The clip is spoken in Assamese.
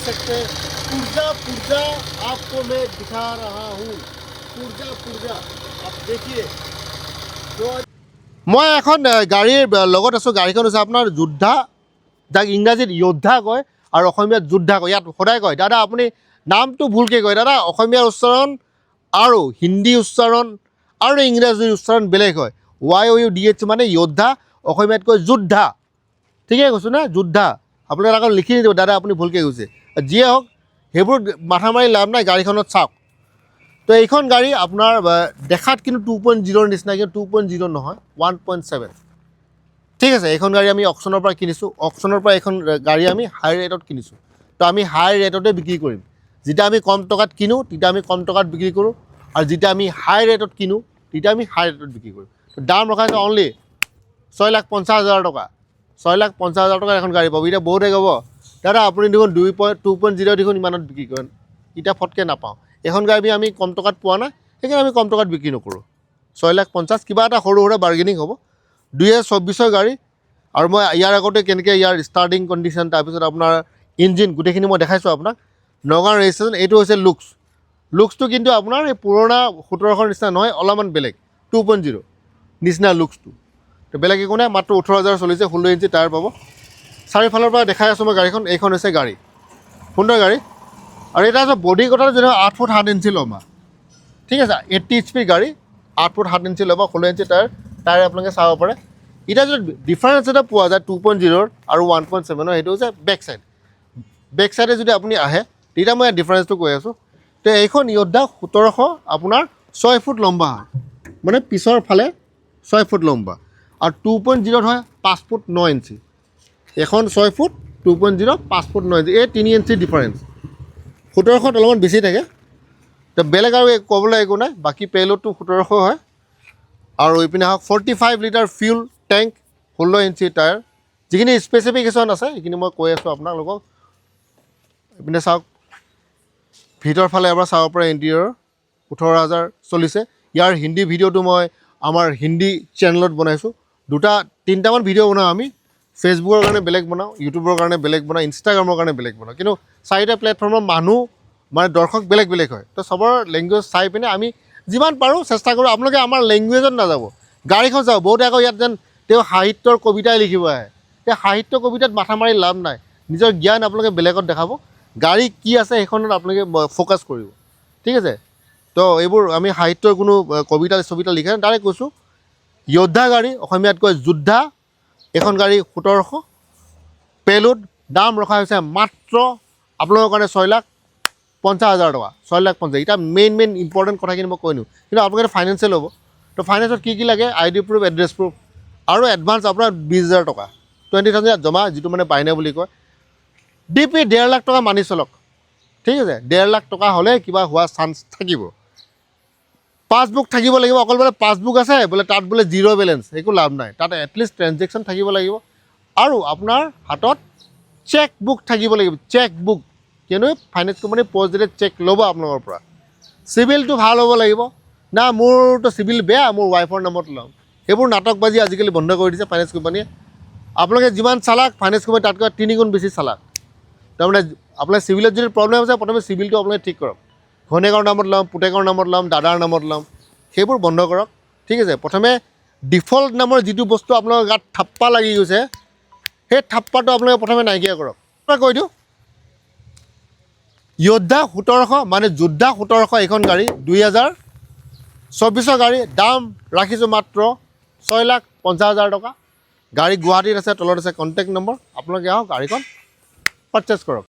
सकते हैं पुर्जा पुर्जा आपको मैं दिखा रहा हूँ पुर्जा पुर्जा आप देखिए মই এখন গাড়ীৰ লগত আছোঁ গাড়ীখন হৈছে আপোনাৰ যোদ্ধা যাক ইংৰাজীত যোদ্ধা কয় আৰু অসমীয়াত যোদ্ধা কয় ইয়াত সদায় কয় দাদা আপুনি নামটো ভুলকৈ কয় দাদা অসমীয়াৰ উচ্চাৰণ আৰু হিন্দী উচ্চাৰণ আৰু ইংৰাজীৰ উচ্চাৰণ বেলেগ হয় YOUDH মানে যোদ্ধা অসমীয়াত কয় যোদ্ধা ঠিকে কৈছোঁ না যোদ্ধা আপোনালোকে আকৌ লিখি নিদিব দাদা আপুনি ভুলকৈ কৈছে যিয়ে হওক সেইবোৰ মাথা মাৰি লাভ নাই গাড়ীখনত চাওক তো এইখন গাড়ী আপোনাৰ দেখাত কিন্তু 2.0 নিচিনা কিন্তু 2.0 নহয় 1.7 ঠিক আছে এইখন গাড়ী আমি অকশ্যনৰ পৰা কিনিছোঁ অকশ্যনৰ পৰা এইখন গাড়ী আমি হাই ৰেটত কিনিছোঁ তো আমি হাই ৰেটতে বিক্ৰী কৰিম যেতিয়া আমি কম টকাত কিনো তেতিয়া আমি কম টকাত বিক্ৰী কৰোঁ আৰু যেতিয়া আমি হাই ৰেটত কিনো তেতিয়া আমি হাই ৰেটত বিক্ৰী কৰোঁ তো দাম ৰখাইছে অনলি 6,50,000 টকা 6,50,000 টকা এখন গাড়ী পাব এতিয়া বহুতে ক'ব দাদা আপুনি দেখোন 2.0 দেখোন ইমানত বিক্ৰী কৰেন এতিয়া ফটকৈ নাপাওঁ এখন গাড়ী আমি কম টকাত পোৱা নাই সেইকাৰণে আমি কম টকাত বিক্ৰী নকৰোঁ 6,50,000 কিবা এটা সৰু সুৰা বাৰ্গেনিং হ'ব 2024 গাড়ী আৰু মই ইয়াৰ আগতে কেনেকৈ ইয়াৰ ষ্টাৰ্টিং কণ্ডিশ্যন তাৰপিছত আপোনাৰ ইঞ্জিন গোটেইখিনি মই দেখাইছোঁ আপোনাক নগাঁও ৰেজিষ্ট্ৰেশ্যন এইটো হৈছে লুক্সটো কিন্তু আপোনাৰ এই পুৰণা 1700 নিচিনা নহয় অলপমান বেলেগ 2.0 নিচিনা লুক্সটো তো বেলেগ একো নাই মাত্ৰ 18,000 চলিছে 16 ইঞ্চি টায়াৰ পাব চাৰিওফালৰ পৰা দেখাই আছোঁ মই গাড়ীখন এইখন হৈছে গাড়ী সুন্দৰ গাড়ী আৰু এটা আছে বডি কথাটো যেনে 8 ফুট 7 ইঞ্চি ল'বা ঠিক আছে 80 HP গাড়ী 8 ফুট 7 ইঞ্চি ল'বা 16 ইঞ্চি টায়াৰ আপোনালোকে চাব পাৰে এতিয়া যদি ডিফাৰেঞ্চ এটা পোৱা যায় 2.0 আৰু 1.7 সেইটো হৈছে বেক চাইডে যদি আপুনি আহে তেতিয়া মই ডিফাৰেঞ্চটো কৈ আছোঁ তো এইখন যোদ্ধা 1700 আপোনাৰ 6 ফুট লম্বা হয় মানে পিছৰ ফালে 6 ফুট লম্বা আৰু 2.0 হয় 5 ফুট 9 ইঞ্চি এখন 6 ফুট 2.0 5 ফুট 9 ইঞ্চি এই 3 ইঞ্চি ডিফাৰেঞ্চ 1700 অলপমান বেছি থাকে তো বেলেগ আৰু ক'বলৈ একো নাই বাকী পেলোডটো 1700 হয় আৰু এইপিনে হওক 45 litre fuel tank 16 inch tyre যিখিনি স্পেচিফিকেশ্যন আছে সেইখিনি মই কৈ আছোঁ আপোনালোকক এইপিনে চাওক ভিতৰ ফালে এবাৰ চাব পাৰে ইণ্টেৰিয়ৰ 18,000 চলিছে ইয়াৰ হিন্দী ভিডিঅ'টো মই আমাৰ হিন্দী চেনেলত বনাইছোঁ তিনিটামান ভিডিঅ' বনাওঁ আমি ফেচবুকৰ কাৰণে বেলেগ বনাওঁ ইউটিউবৰ কাৰণে বেলেগ বনাওঁ ইনষ্টাগ্ৰামৰ কাৰণে বেলেগ বনাওঁ কিন্তু চাৰিটা প্লেটফৰ্মৰ মানুহ মানে দৰ্শক বেলেগ বেলেগ হয় তো চবৰ লেংগুৱেজ চাই পিনে আমি যিমান পাৰোঁ চেষ্টা কৰোঁ আপোনালোকে আমাৰ লেংগুৱেজত নাযাব গাড়ীখন যাওক বহুতে আকৌ ইয়াত যেন তেওঁ সাহিত্যৰ কবিতাই লিখিব আহে তেওঁ সাহিত্য কবিতাত মাথা মাৰি লাভ নাই নিজৰ জ্ঞান আপোনালোকে বেলেগত দেখাব গাড়ী কি আছে সেইখনত আপোনালোকে ফ'কাছ কৰিব ঠিক আছে তো এইবোৰ আমি সাহিত্যৰ কোনো কবিতা ছবিতা লিখা নাই ডাইৰেক্ট কৈছোঁ যোদ্ধা গাড়ী অসমীয়াত কয় যোদ্ধা এখন গাড়ী 1700 পেলোড দাম ৰখা হৈছে মাত্ৰ আপোনালোকৰ কাৰণে 6,50,000 টকা 6,50,000 এতিয়া মেইন ইম্পৰ্টেণ্ট কথাখিনি মই কৈ দিওঁ কিন্তু আপোনালোকে ফাইনেন্সিয়েল হ'ব তো ফাইনেন্সত কি লাগে ID প্ৰুফ এড্ৰেছ প্ৰুফ আৰু এডভান্স আপোনাৰ 20,000 টকা 20,000 ইয়াত জমা যিটো মানে বাইনে বুলি কয় DP 1.5 লাখ টকা মানি চলক ঠিক আছে 1.5 লাখ টকা হ'লে কিবা হোৱা চান্স থাকিব পাছবুক থাকিব লাগিব অকল বোলে পাছবুক আছে বোলে তাত বোলে জিৰ' বেলেঞ্চ একো লাভ নাই তাত এটলিষ্ট ট্ৰেনজেকশ্যন থাকিব লাগিব আৰু আপোনাৰ হাতত চেক বুক থাকিব লাগিব চেক বুক কিয়নো finance company post dated check ল'ব আপোনালোকৰ পৰা চিভিলটো ভাল হ'ব লাগিব না মোৰতো চিভিল বেয়া মোৰ ৱাইফৰ নামত ল'ম সেইবোৰ নাটকবাজি আজিকালি বন্ধ কৰি দিছে ফাইনেন্স কোম্পানীয়ে আপোনালোকে যিমান চালাক ফাইনেন্স কোম্পানী তাতকৈ 3 গুণ বেছি চালাক তাৰমানে আপোনাৰ চিভিলত যদি প্ৰব্লেম আছে প্ৰথমে চিভিলটো আপোনালোকে ঠিক কৰক ঘৈণীয়েকৰ নামত ল'ম পুতেকৰ নামত ল'ম দাদাৰ নামত ল'ম সেইবোৰ বন্ধ কৰক ঠিক আছে প্ৰথমে ডিফল্ট নামৰ যিটো বস্তু আপোনালোকৰ গাত থাপ্পা লাগি গৈছে সেই থাপ্পাটো আপোনালোকে প্ৰথমে নাইকিয়া কৰক মই কৈ দিওঁ যোদ্ধা 1700 মানে যোদ্ধা 1700 এইখন গাড়ী 2024 গাড়ী দাম ৰাখিছোঁ মাত্ৰ 6,50,000 টকা গাড়ী গুৱাহাটীত আছে তলত আছে কণ্টেক্ট নম্বৰ আপোনালোকে আহক গাড়ীখন পাৰচেছ কৰক